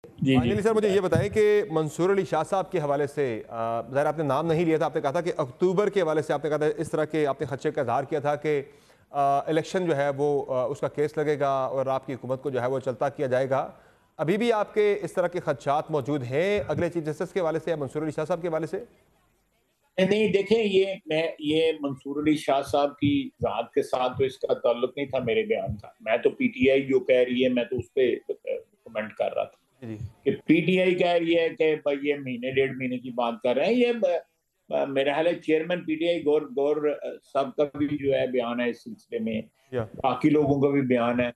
जी जी। Finally sir मुझे ये बताएं कि मंसूर अली शाह साहब के हवाले से ज़ाहिर आपने नाम नहीं लिया था, आपने कहा था कि अक्टूबर के हवाले से आपने कहा था इस तरह के आपने खदशे का इजहार किया था कि इलेक्शन जो है वो उसका केस लगेगा और आपकी हुकूमत को जो है वो चलता किया जाएगा। अभी भी आपके इस तरह के खदशात मौजूद हैं अगले चीफ जस्टिस के हवाले से या मंसूर अली शाह साहब के हवाले से? नहीं देखें, ये मंसूर अली शाह साहब की जात के साथ तो इसका ताल्लुक नहीं था मेरे बयान का। मैं तो पीटीआई जो कह रही है मैं तो उस पर कमेंट कर रहा था जी जी। कि पीटीआई कह रही है कि भाई ये महीने डेढ़ महीने की बात कर रहे हैं। मेरा ख्याल है चेयरमैन पीटीआई गौर गौर साहब का भी जो है बयान है इस सिलसिले में, या बाकी लोगों का भी बयान है।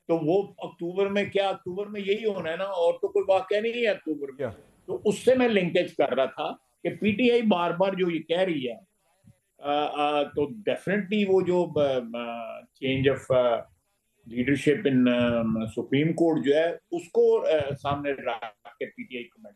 तो वो अक्टूबर में, क्या अक्टूबर में यही होना है ना, और तो कोई वाकया नहीं है अक्टूबर में। या तो उससे मैं लिंकेज कर रहा था कि पीटीआई बार बार जो ये कह रही है, तो डेफिनेटली वो जो change of leadership in supreme court जो है उसको सामने रख के पीटीआई कमेंट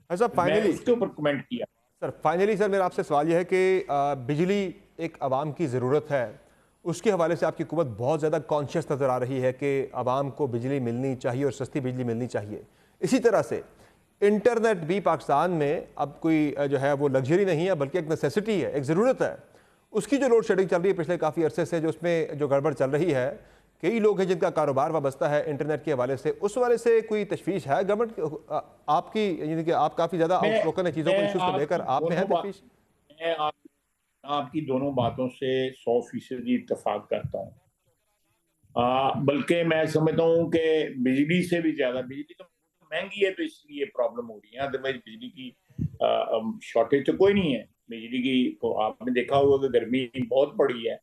अच्छा कर, मैं फाइनली उसके ऊपर कमेंट किया। सर मेरा आपसे सवाल यह है कि बिजली एक आवाम की ज़रूरत है, उसके हवाले से आपकी हुकूमत बहुत ज़्यादा कॉन्शियस नज़र आ रही है कि आवाम को बिजली मिलनी चाहिए और सस्ती बिजली मिलनी चाहिए। इसी तरह से इंटरनेट भी पाकिस्तान में अब कोई जो है वो लग्जरी नहीं है बल्कि एक नेसेसिटी है, एक ज़रूरत है। उसकी जो लोड शेडिंग चल रही है पिछले काफ़ी अरसे से, जो उसमें जो गड़बड़ चल रही है, कई लोग हैं जिनका कारोबार वाबस्ता है इंटरनेट के हवाले से, उस हवाले से कोई तशवीश है गवर्नमेंट आपकी? यानी कि आप काफ़ी ज़्यादा मैं आउटस्पोकन है चीज़ों को, मैं इशूज़ को लेकर, आपकी आप में है दोनों बात तशवीश? मैं आपकी दोनों बातों से 100% इत्तेफाक करता हूँ। बल्कि मैं समझता हूँ कि बिजली से भी ज्यादा, बिजली तो महंगी है तो इसलिए प्रॉब्लम हो रही है, अदरवाइज बिजली की शॉर्टेज तो कोई नहीं है। बिजली की तो आपने देखा होगा कि गर्मी बहुत पड़ी है।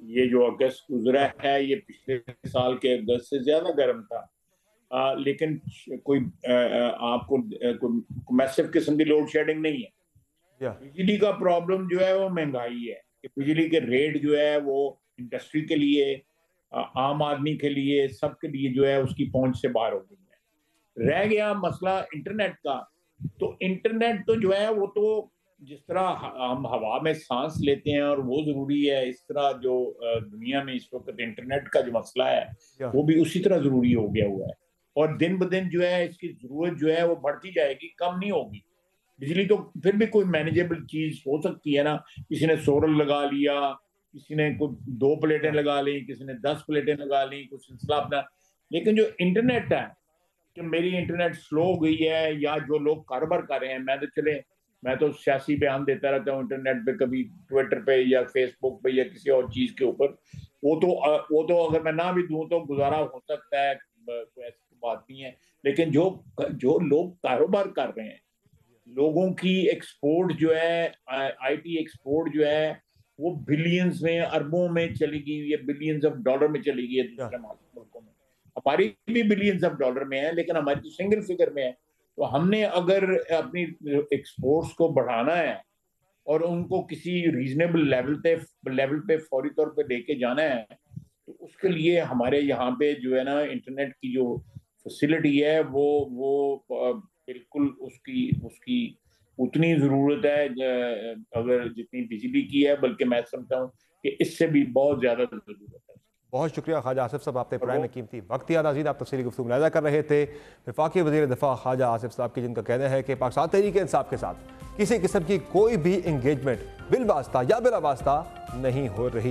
ये जो अगस्त गुजरा या है ये पिछले साल के अगस्त से ज्यादा गर्म था। लेकिन कोई आपको कोई मैसिव किस्म की लोड शेडिंग नहीं है। या बिजली का प्रॉब्लम जो है वो महंगाई है कि बिजली के रेट जो है वो इंडस्ट्री के लिए, आम आदमी के लिए, सबके लिए जो है उसकी पहुंच से बाहर हो गई है। रह गया मसला इंटरनेट का। तो इंटरनेट तो जो है वो तो जिस तरह हम हवा में सांस लेते हैं और वो जरूरी है, इस तरह जो दुनिया में इस वक्त इंटरनेट का जो मसला है या वो भी उसी तरह जरूरी हो गया हुआ है। और दिन ब दिन जो है इसकी जरूरत जो है वो बढ़ती जाएगी, कम नहीं होगी। बिजली तो फिर भी कोई मैनेजेबल चीज हो सकती है ना। किसी ने सोलर लगा लिया, किसी ने कुछ 2 प्लेटें या लगा ली, किसी ने 10 प्लेटें लगा ली, कुछ सिलसिला अपना। लेकिन जो इंटरनेट है कि मेरी इंटरनेट स्लो हो गई है, या जो लोग कारोबार कर रहे हैं, मैं तो सियासी बयान देता रहता हूँ इंटरनेट पे, कभी ट्विटर पे या फेसबुक पे या किसी और चीज के ऊपर। वो तो अगर मैं ना भी दूं तो गुजारा हो सकता है, कोई ऐसी बात नहीं है। लेकिन जो जो लोग कारोबार कर रहे हैं, लोगों की एक्सपोर्ट जो है, आईटी एक्सपोर्ट जो है वो बिलियंस में, अरबों में चली गई है, बिलियंस ऑफ डॉलर में चली गई है या दूसरे मुल्कों में। हमारी भी बिलियंस ऑफ डॉलर में है लेकिन हमारी तो सिंगल फिगर में है। तो हमने अगर अपनी एक्सपोर्ट्स को बढ़ाना है और उनको किसी रीजनेबल लेवल पे फौरी तौर पे लेके जाना है, तो उसके लिए हमारे यहाँ पे जो है ना इंटरनेट की जो फैसिलिटी है वो बिल्कुल उसकी उसकी उतनी जरूरत है अगर जितनी बिजली की है, बल्कि मैं समझता हूँ कि इससे भी बहुत ज्यादा जरूरत है। बहुत शुक्रिया ख्वाजा आसिफ साहब, आपने और प्राइम वो में कीमती वक्त दिया। नाज़रीन, आप तफसीली गुफ्तगू मुलाहिज़ा कर रहे थे वफाकी वज़ीर दिफा ख्वाजा आसिफ साहब की, जिनका कहना है कि पाकिस्तान तहरीक इंसाफ के साथ किसी किस्म की कोई भी इंगेजमेंट बिल वास्ता या बिला वास्ता नहीं हो रही।